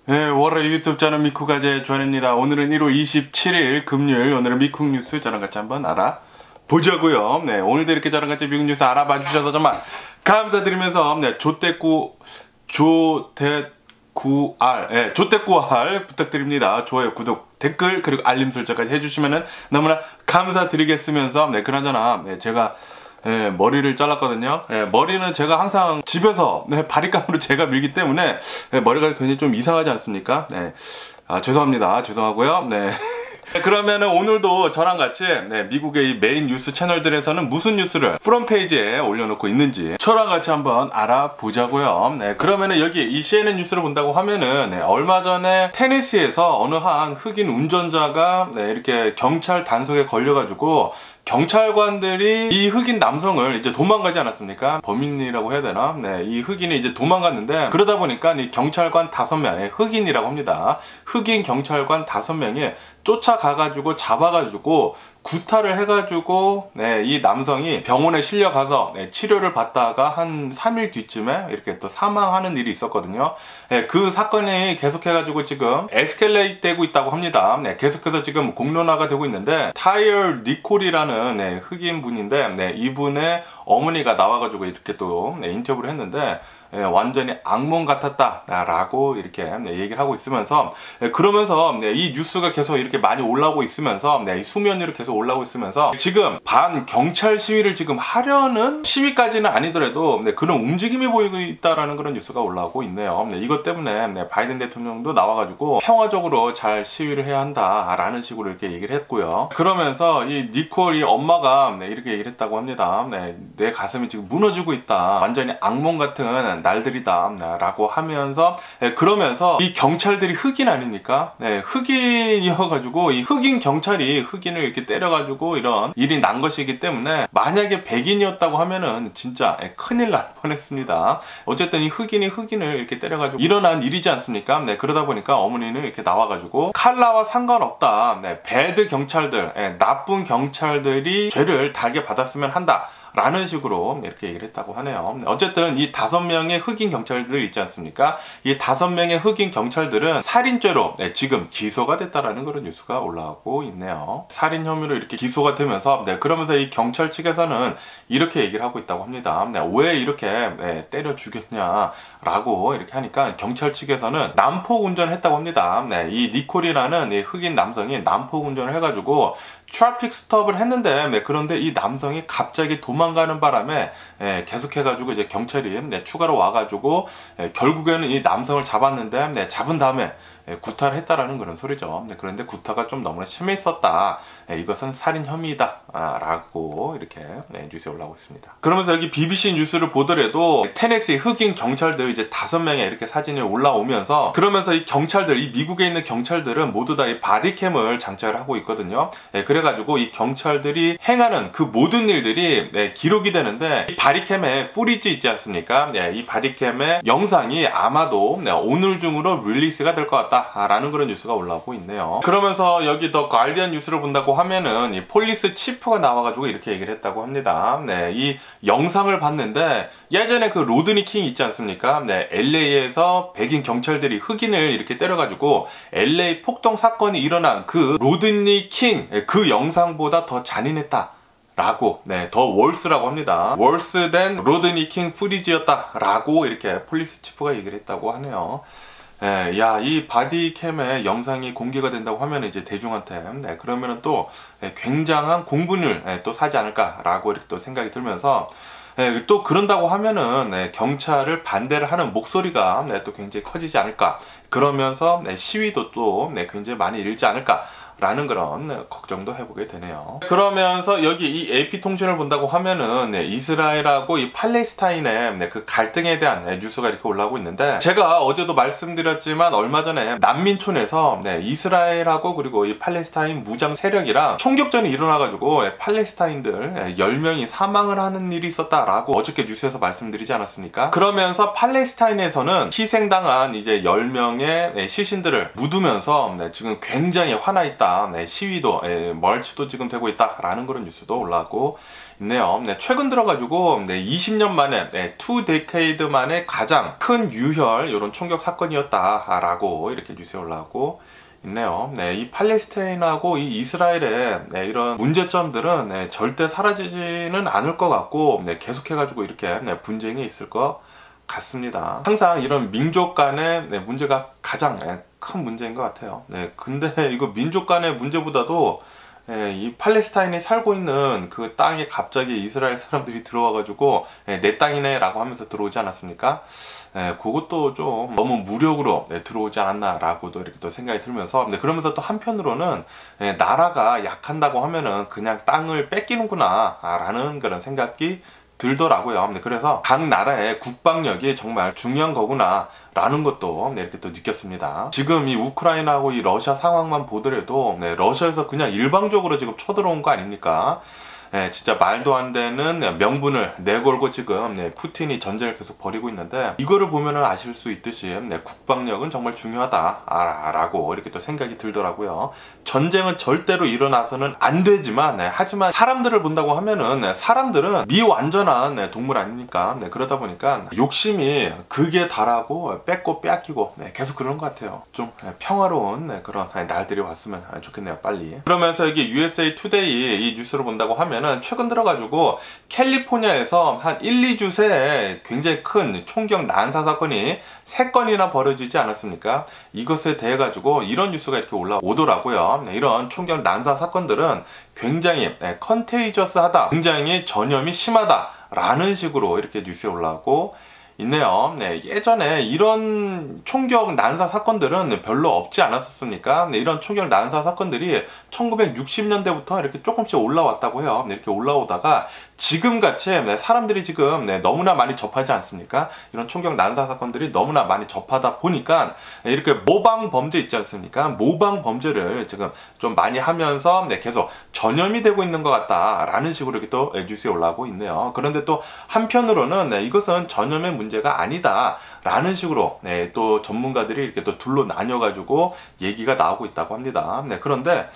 네, 월요일 유튜브 채널 미쿠가제 주한입니다. 오늘은 1월 27일 금요일, 오늘은 미국 뉴스 저랑 같이 한번 알아보자고요. 네, 오늘도 이렇게 저랑 같이 미국 뉴스 알아봐 주셔서 정말 감사드리면서, 네, 조댓구알 부탁드립니다. 좋아요, 구독, 댓글, 그리고 알림 설정까지 해주시면은 너무나 감사드리겠으면서, 네, 그나저나, 네, 제가 머리를 잘랐거든요. 머리는 제가 항상 집에서 바리감으로 제가 밀기 때문에 머리가 굉장히 좀 이상하지 않습니까? 네. 죄송합니다. 죄송하고요. 네. 그러면은 오늘도 저랑 같이 미국의 이 메인 뉴스 채널들에서는 무슨 뉴스를 프론페이지에 올려놓고 있는지 저랑 같이 한번 알아보자고요. 네, 그러면은 여기 이 CNN 뉴스를 본다고 하면은 얼마 전에 테네시에서 어느 한 흑인 운전자가 이렇게 경찰 단속에 걸려가지고 경찰관들이 이 흑인 남성을 이제 도망가지 않았습니까? 범인이라고 해야 되나? 네, 이 흑인이 이제 도망갔는데 그러다 보니까 이 경찰관 5명의 흑인이라고 합니다. 흑인 경찰관 5명이 쫓아가가지고 잡아가지고 구타를 해가지고 이 남성이 병원에 실려가서 치료를 받다가 한 3일 뒤쯤에 이렇게 또 사망하는 일이 있었거든요. 그 사건이 계속해가지고 지금 에스컬레이트 되고 있다고 합니다. 계속해서 지금 공론화가 되고 있는데 타이어 니콜이라는 흑인 분인데 이분의 어머니가 나와가지고 이렇게 또 인터뷰를 했는데 완전히 악몽 같았다 라고 이렇게 얘기를 하고 있으면서 그러면서 이 뉴스가 계속 이렇게 많이 올라오고 있으면서 이 수면 위로 계속 올라오고 있으면서 지금 반경찰 시위를 지금 하려는 시위까지는 아니더라도 그런 움직임이 보이고 있다라는 그런 뉴스가 올라오고 있네요. 이것 때문에 바이든 대통령도 나와가지고 평화적으로 잘 시위를 해야 한다 라는 식으로 이렇게 얘기를 했고요. 그러면서 이 니콜이 엄마가 이렇게 얘기를 했다고 합니다. 내 가슴이 지금 무너지고 있다. 완전히 악몽 같은 날들이다 라고 하면서 그러면서 이 경찰들이 흑인 아닙니까? 흑인이어가지고 이 흑인 경찰이 흑인을 이렇게 때려가지고 이런 일이 난 것이기 때문에 만약에 백인이었다고 하면은 진짜 큰일 날 뻔했습니다. 어쨌든 이 흑인이 흑인을 이렇게 때려가지고 일어난 일이지 않습니까? 그러다 보니까 어머니는 이렇게 나와가지고 칼라와 상관없다. 배드 경찰들, 나쁜 경찰들이 죄를 달게 받았으면 한다 라는 식으로 이렇게 얘기를 했다고 하네요. 어쨌든 이 5명의 흑인 경찰들 있지 않습니까? 이 5명의 흑인 경찰들은 살인죄로 지금 기소가 됐다라는 그런 뉴스가 올라오고 있네요. 살인 혐의로 이렇게 기소가 되면서 그러면서 이 경찰 측에서는 이렇게 얘기를 하고 있다고 합니다. 왜 이렇게 때려 죽였냐 라고 이렇게 하니까 경찰 측에서는 난폭 운전을 했다고 합니다. 이 니콜이라는 이 흑인 남성이 난폭 운전을 해가지고 트래픽 스톱을 했는데 그런데 이 남성이 갑자기 도망가는 바람에 계속해가지고 이제 경찰이 추가로 와가지고 결국에는 이 남성을 잡았는데 잡은 다음에 구타를 했다라는 그런 소리죠. 그런데 구타가 좀 너무나 심했었다. 이것은 살인 혐의다 라고 이렇게 뉴스에 올라오고 있습니다. 그러면서 여기 BBC 뉴스를 보더라도 테네시 흑인 경찰들 이제 5명의 이렇게 사진이 올라오면서 그러면서 이 경찰들, 이 미국에 있는 경찰들은 모두 다 이 바디캠을 장착을 하고 있거든요. 그래가지고 이 경찰들이 행하는 그 모든 일들이 기록이 되는데 이 바디캠의 뿌리지 있지 않습니까? 이 바디캠의 영상이 아마도 오늘 중으로 릴리스가 될 것 같다 라는 그런 뉴스가 올라오고 있네요. 그러면서 여기 더 가디언 뉴스를 본다고 하면은 이 폴리스 치프가 나와가지고 이렇게 얘기를 했다고 합니다. 이 영상을 봤는데 예전에 그 로드니 킹 있지 않습니까? LA에서 백인 경찰들이 흑인을 이렇게 때려가지고 LA 폭동 사건이 일어난 그 로드니 킹 그 영상보다 더 잔인했다 라고 더 월스라고 합니다. 월스 된 로드니 킹 프리지였다 라고 이렇게 폴리스 치프가 얘기를 했다고 하네요. 야, 이 바디캠의 영상이 공개가 된다고 하면 이제 대중한테 그러면은 또 굉장한 공분을 또 사지 않을까라고 이렇게 또 생각이 들면서 또 그런다고 하면은 경찰을 반대를 하는 목소리가 또 굉장히 커지지 않을까, 그러면서 시위도 또 굉장히 많이 일지 않을까 라는 그런 걱정도 해보게 되네요. 그러면서 여기 이 AP통신을 본다고 하면은 이스라엘하고 이 팔레스타인의 그 갈등에 대한 뉴스가 이렇게 올라오고 있는데, 제가 어제도 말씀드렸지만 얼마 전에 난민촌에서 이스라엘하고 그리고 이 팔레스타인 무장 세력이랑 총격전이 일어나가지고 팔레스타인들 10명이 사망을 하는 일이 있었다라고 어저께 뉴스에서 말씀드리지 않았습니까? 그러면서 팔레스타인에서는 희생당한 이제 10명의 시신들을 묻으면서 지금 굉장히 화나 있다 반대하니까 시위도 멀치도 지금 되고 있다라는 그런 뉴스도 올라오고 있네요. 최근 들어가지고 20년 만에 2데케이드 만에 가장 큰 유혈 이런 총격 사건이었다라고 이렇게 뉴스에 올라오고 있네요. 이 팔레스타인하고 이 이스라엘의 이런 문제점들은 절대 사라지지는 않을 것 같고 계속해가지고 이렇게 분쟁이 있을 것 같습니다. 항상 이런 민족 간의 문제가 가장 큰 문제인 것 같아요. 근데 이거 민족 간의 문제보다도 이 팔레스타인이 살고 있는 그 땅에 갑자기 이스라엘 사람들이 들어와가지고 내 땅이네 라고 하면서 들어오지 않았습니까? 그것도 좀 너무 무력으로 들어오지 않았나 라고도 이렇게 또 생각이 들면서 그러면서 또 한편으로는 나라가 약한다고 하면은 그냥 땅을 뺏기는구나 라는 그런 생각이 들더라고요. 그래서 각 나라의 국방력이 정말 중요한 거구나 라는 것도 이렇게 또 느꼈습니다. 지금 이 우크라이나하고 이 러시아 상황만 보더라도 러시아에서 그냥 일방적으로 지금 쳐들어온 거 아닙니까? 진짜 말도 안 되는 명분을 내걸고 지금 푸틴이 전쟁을 계속 벌이고 있는데, 이거를 보면은 아실 수 있듯이 국방력은 정말 중요하다라고 이렇게 또 생각이 들더라고요. 전쟁은 절대로 일어나서는 안 되지만 하지만 사람들을 본다고 하면은 사람들은 미완전한 동물 아닙니까? 그러다 보니까 욕심이 극에 달하고 뺏고 빼앗기고 계속 그런 것 같아요. 좀 평화로운 그런 날들이 왔으면 좋겠네요, 빨리. 그러면서 여기 USA Today 이 뉴스를 본다고 하면 최근 들어가지고 캘리포니아에서 한 1, 2주 새에 굉장히 큰 총격 난사 사건이 3건이나 벌어지지 않았습니까? 이것에 대해 가지고 이런 뉴스가 이렇게 올라오더라고요. 이런 총격 난사 사건들은 굉장히 컨테이저스하다, 굉장히 전염이 심하다 라는 식으로 이렇게 뉴스에 올라오고 있네요. 예전에 이런 총격 난사 사건들은 별로 없지 않았었습니까? 이런 총격 난사 사건들이 1960년대부터 이렇게 조금씩 올라왔다고 해요. 이렇게 올라오다가 지금같이 사람들이 지금 너무나 많이 접하지 않습니까? 이런 총격 난사 사건들이 너무나 많이 접하다 보니까 이렇게 모방 범죄 있지 않습니까? 모방 범죄를 지금 좀 많이 하면서 계속 전염이 되고 있는 것 같다라는 식으로 이렇게 또 뉴스에 올라오고 있네요. 그런데 또 한편으로는 이것은 전염의 문제가 아니다 라는 식으로 또 전문가들이 이렇게 또 둘로 나뉘어가지고 얘기가 나오고 있다고 합니다. 그런데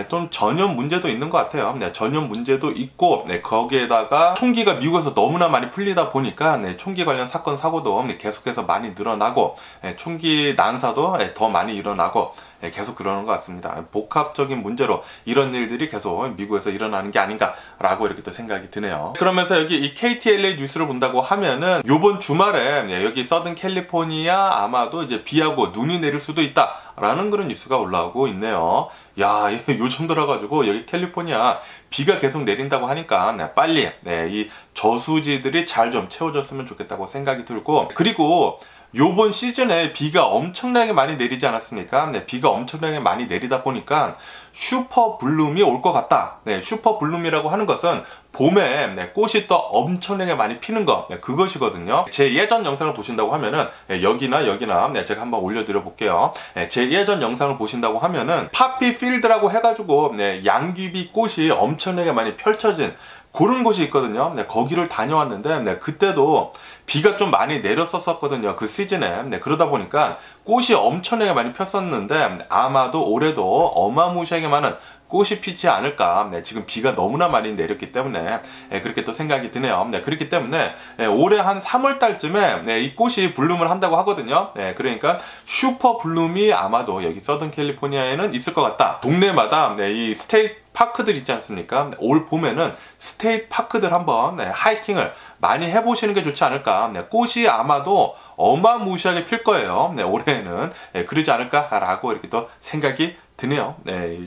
좀 전염 문제도 있는 것 같아요. 전염 문제도 있고 거기에다가 총기가 미국에서 너무나 많이 풀리다 보니까 총기 관련 사건 사고도 계속해서 많이 늘어나고 총기 난사도 더 많이 일어나고 계속 그러는 것 같습니다. 복합적인 문제로 이런 일들이 계속 미국에서 일어나는 게 아닌가라고 이렇게 또 생각이 드네요. 그러면서 여기 이 KTLA 뉴스를 본다고 하면은 요번 주말에 여기 서든 캘리포니아 아마도 이제 비하고 눈이 내릴 수도 있다라는 그런 뉴스가 올라오고 있네요. 야, 요즘 들어가지고 여기 캘리포니아 비가 계속 내린다고 하니까 빨리 이 저수지들이 잘 좀 채워졌으면 좋겠다고 생각이 들고, 그리고 요번 시즌에 비가 엄청나게 많이 내리지 않았습니까? 비가 엄청나게 많이 내리다 보니까 슈퍼 블룸이 올 것 같다. 슈퍼 블룸이라고 하는 것은 봄에 꽃이 또 엄청나게 많이 피는 것, 그것이거든요. 제 예전 영상을 보신다고 하면은 여기나 제가 한번 올려드려 볼게요. 제 예전 영상을 보신다고 하면은 파피 필드라고 해가지고 양귀비 꽃이 엄청나게 많이 펼쳐진 그런 곳이 있거든요. 거기를 다녀왔는데 그때도 비가 좀 많이 내렸었거든요, 그 시즌에. 그러다 보니까 꽃이 엄청나게 많이 폈었는데 아마도 올해도 어마무시하게 많은 꽃이 피지 않을까. 지금 비가 너무나 많이 내렸기 때문에 그렇게 또 생각이 드네요. 그렇기 때문에 올해 한 3월 달쯤에 이 꽃이 블룸을 한다고 하거든요. 그러니까 슈퍼 블룸이 아마도 여기 서든 캘리포니아에는 있을 것 같다. 동네마다 이 스테이트 파크들 있지 않습니까? 올 봄에는 스테이트 파크들 한번 하이킹을 많이 해보시는 게 좋지 않을까. 꽃이 아마도 어마무시하게 필 거예요. 올해는 그러지 않을까라고 이렇게 또 생각이 드네요.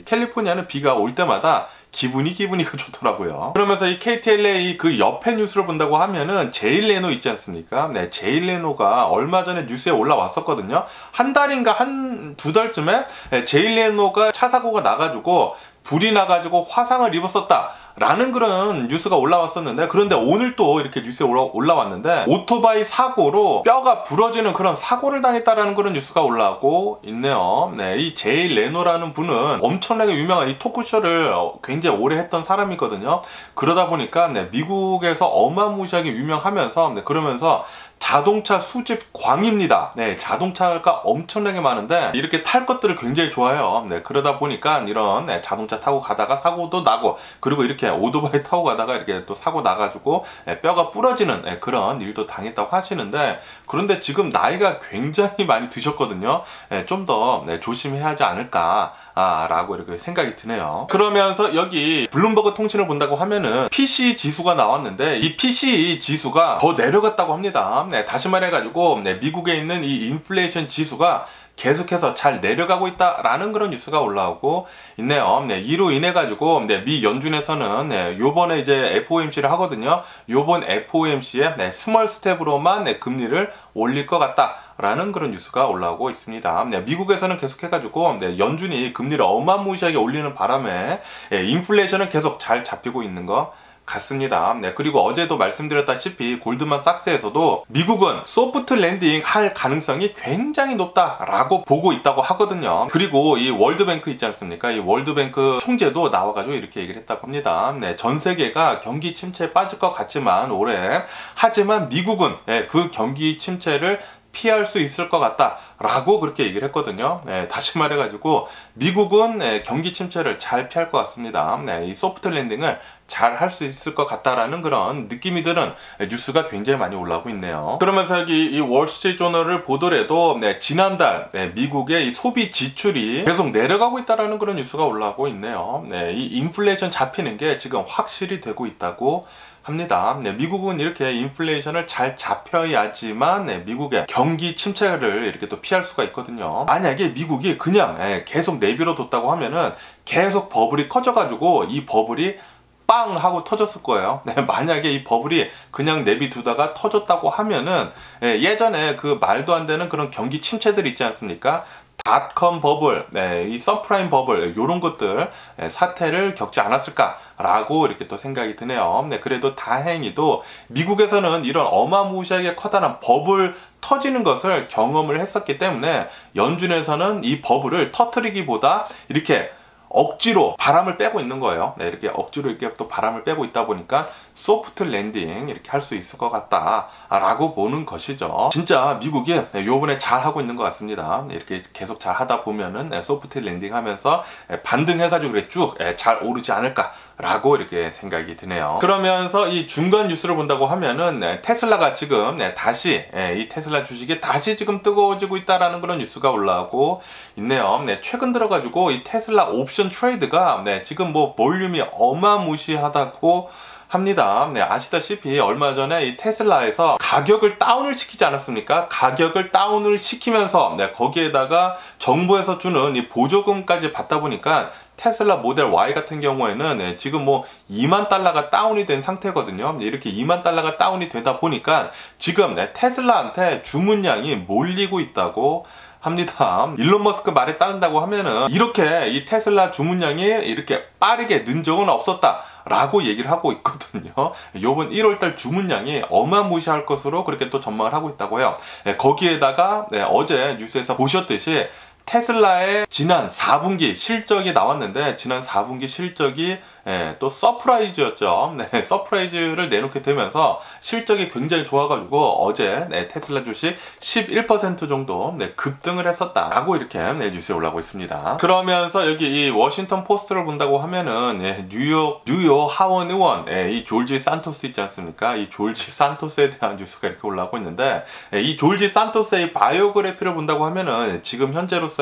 캘리포니아는 비가 올 때마다 기분이가 좋더라고요. 그러면서 이 KTLA 그 옆에 뉴스를 본다고 하면은 제일 레노 있지 않습니까? 제일 레노가 얼마 전에 뉴스에 올라왔었거든요. 한 달인가 한 2달쯤에 제일 레노가 차 사고가 나가지고 불이 나가지고 화상을 입었었다 라는 그런 뉴스가 올라왔었는데, 그런데 오늘 또 이렇게 뉴스에 올라왔는데 오토바이 사고로 뼈가 부러지는 그런 사고를 당했다라는 그런 뉴스가 올라오고 있네요. 이 제이 레노라는 분은 엄청나게 유명한 이 토크쇼를 굉장히 오래 했던 사람이거든요. 그러다 보니까 미국에서 어마무시하게 유명하면서 그러면서 자동차 수집 광입니다. 네, 자동차가 엄청나게 많은데 이렇게 탈 것들을 굉장히 좋아해요. 네, 그러다 보니까 이런 자동차 타고 가다가 사고도 나고, 그리고 이렇게 오토바이 타고 가다가 이렇게 또 사고 나가지고 뼈가 부러지는 그런 일도 당했다고 하시는데, 그런데 지금 나이가 굉장히 많이 드셨거든요. 좀 더 조심해야 하지 않을까 라고 이렇게 생각이 드네요. 그러면서 여기 블룸버그 통신을 본다고 하면은 PC 지수가 나왔는데, 이 PC 지수가 더 내려갔다고 합니다. 다시 말해가지고 미국에 있는 이 인플레이션 지수가 계속해서 잘 내려가고 있다라는 그런 뉴스가 올라오고 있네요. 이로 인해 가지고 미 연준에서는 요번에 이제 FOMC를 하거든요. 요번 FOMC에 스몰 스텝으로만 금리를 올릴 것 같다라는 그런 뉴스가 올라오고 있습니다. 미국에서는 계속해가지고 연준이 금리를 어마무시하게 올리는 바람에 인플레이션은 계속 잘 잡히고 있는 거 같습니다. 그리고 어제도 말씀드렸다시피 골드만삭스에서도 미국은 소프트 랜딩 할 가능성이 굉장히 높다라고 보고 있다고 하거든요. 그리고 이 월드뱅크 있지 않습니까? 이 월드뱅크 총재도 나와가지고 이렇게 얘기를 했다고 합니다. 전 세계가 경기 침체에 빠질 것 같지만 올해, 하지만 미국은 그 경기 침체를 피할 수 있을 것 같다 라고 그렇게 얘기를 했거든요. 다시 말해가지고 미국은 경기 침체를 잘 피할 것 같습니다. 이 소프트 랜딩을 잘 할 수 있을 것 같다라는 그런 느낌이 드는 뉴스가 굉장히 많이 올라오고 있네요. 그러면서 여기 이 월스트리트저널을 보더라도 지난달 미국의 이 소비 지출이 계속 내려가고 있다라는 그런 뉴스가 올라오고 있네요. 이 인플레이션 잡히는 게 지금 확실히 되고 있다고 합니다. 미국은 이렇게 인플레이션을 잘 잡혀야지만 미국의 경기 침체를 이렇게 또 피할 수가 있거든요. 만약에 미국이 그냥 계속 내비로 뒀다고 하면은 계속 버블이 커져가지고 이 버블이 빵 하고 터졌을 거예요. 만약에 이 버블이 그냥 내비두다가 터졌다고 하면은 예전에 그 말도 안 되는 그런 경기 침체들 있지 않습니까? 닷컴 버블, 이 서프라임 버블, 이런 것들 사태를 겪지 않았을까라고 이렇게 또 생각이 드네요. 그래도 다행히도 미국에서는 이런 어마무시하게 커다란 버블 터지는 것을 경험을 했었기 때문에 연준에서는 이 버블을 터뜨리기보다 이렇게 억지로 바람을 빼고 있는 거예요. 이렇게 억지로 이렇게 또 바람을 빼고 있다 보니까 소프트 랜딩 이렇게 할 수 있을 것 같다라고 보는 것이죠. 진짜 미국이 요번에 잘 하고 있는 것 같습니다. 이렇게 계속 잘 하다 보면은 소프트 랜딩 하면서 반등해가지고 그래 쭉 잘 오르지 않을까라고 이렇게 생각이 드네요. 그러면서 이 중간 뉴스를 본다고 하면은 테슬라가 지금 다시 이 테슬라 주식이 다시 지금 뜨거워지고 있다라는 그런 뉴스가 올라오고 있네요. 최근 들어가지고 이 테슬라 옵션 트레이드가 지금 뭐 볼륨이 어마무시하다고 합니다. 아시다시피 얼마 전에 이 테슬라에서 가격을 다운을 시키지 않았습니까? 가격을 다운을 시키면서 거기에다가 정부에서 주는 이 보조금까지 받다 보니까 테슬라 모델 Y 같은 경우에는 지금 뭐 2만 달러가 다운이 된 상태거든요. 이렇게 2만 달러가 다운이 되다 보니까 지금 테슬라한테 주문량이 몰리고 있다고 합니다. 일론 머스크 말에 따른다고 하면은 이렇게 이 테슬라 주문량이 이렇게 빠르게 는 적은 없었다 라고 얘기를 하고 있거든요. 요번 1월달 주문량이 어마무시할 것으로 그렇게 또 전망을 하고 있다고 해요. 거기에다가 어제 뉴스에서 보셨듯이 테슬라의 지난 4분기 실적이 나왔는데, 지난 4분기 실적이 또 서프라이즈였죠. 서프라이즈를 내놓게 되면서 실적이 굉장히 좋아가지고 어제 테슬라 주식 11% 정도 급등을 했었다라고 이렇게 뉴스에 올라오고 있습니다. 그러면서 여기 이 워싱턴 포스트를 본다고 하면은 뉴욕 하원 의원 이 졸지 산토스 있지 않습니까? 이 졸지 산토스에 대한 뉴스가 이렇게 올라오고 있는데, 이 졸지 산토스의 바이오그래피를 본다고 하면은 지금 현재로서는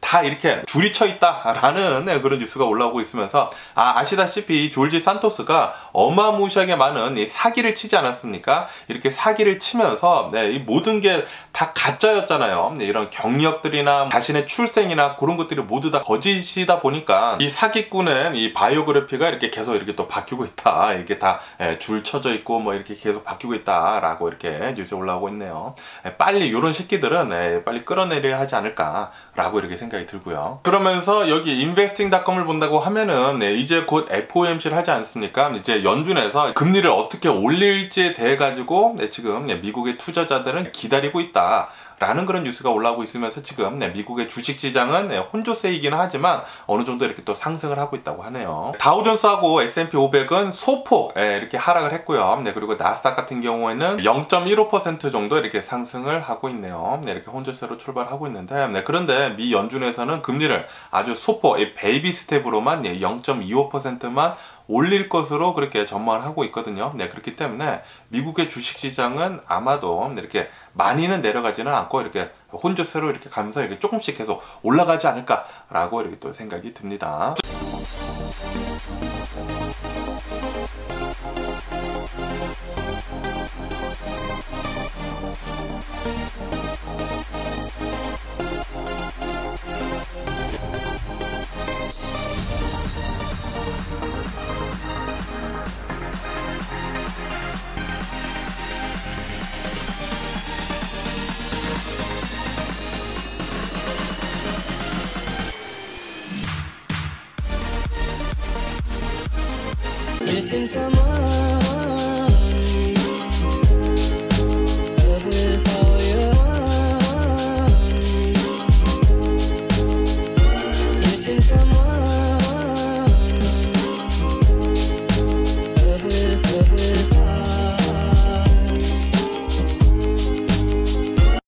다 이렇게 줄이 쳐 있다라는 그런 뉴스가 올라오고 있으면서 아시다시피 졸지 산토스가 어마무시하게 많은 이 사기를 치지 않았습니까? 이렇게 사기를 치면서 이 모든 게 다 가짜였잖아요. 이런 경력들이나 자신의 출생이나 그런 것들이 모두 다 거짓이다 보니까 이 사기꾼의 이 바이오그래피가 이렇게 계속 이렇게 또 바뀌고 있다. 이게 다 줄 쳐져 있고 뭐 이렇게 계속 바뀌고 있다라고 이렇게 뉴스에 올라오고 있네요. 빨리 이런 새끼들은 빨리 끌어내려야 하지 않을까라고 이렇게 생각이 들고요. 그러면서 여기 investing.com을 본다고 하면은 이제 곧 FOMC를 하지 않습니까? 이제 연준에서 금리를 어떻게 올릴지에 대해 가지고 지금 미국의 투자자들은 기다리고 있다 라는 그런 뉴스가 올라오고 있으면서 지금 미국의 주식시장은 혼조세이기는 하지만 어느 정도 이렇게 또 상승을 하고 있다고 하네요. 다우존스하고 S&P 500은 소폭 이렇게 하락을 했고요. 그리고 나스닥 같은 경우에는 0.15% 정도 이렇게 상승을 하고 있네요. 이렇게 혼조세로 출발하고 있는데 그런데 미 연준에서는 금리를 아주 소폭 베이비 스텝으로만 0.25%만 올릴 것으로 그렇게 전망을 하고 있거든요. 그렇기 때문에 미국의 주식시장은 아마도 이렇게 많이는 내려가지는 않고 이렇게 혼조세로 이렇게 가면서 이렇게 조금씩 계속 올라가지 않을까라고 이렇게 또 생각이 듭니다. Missing someone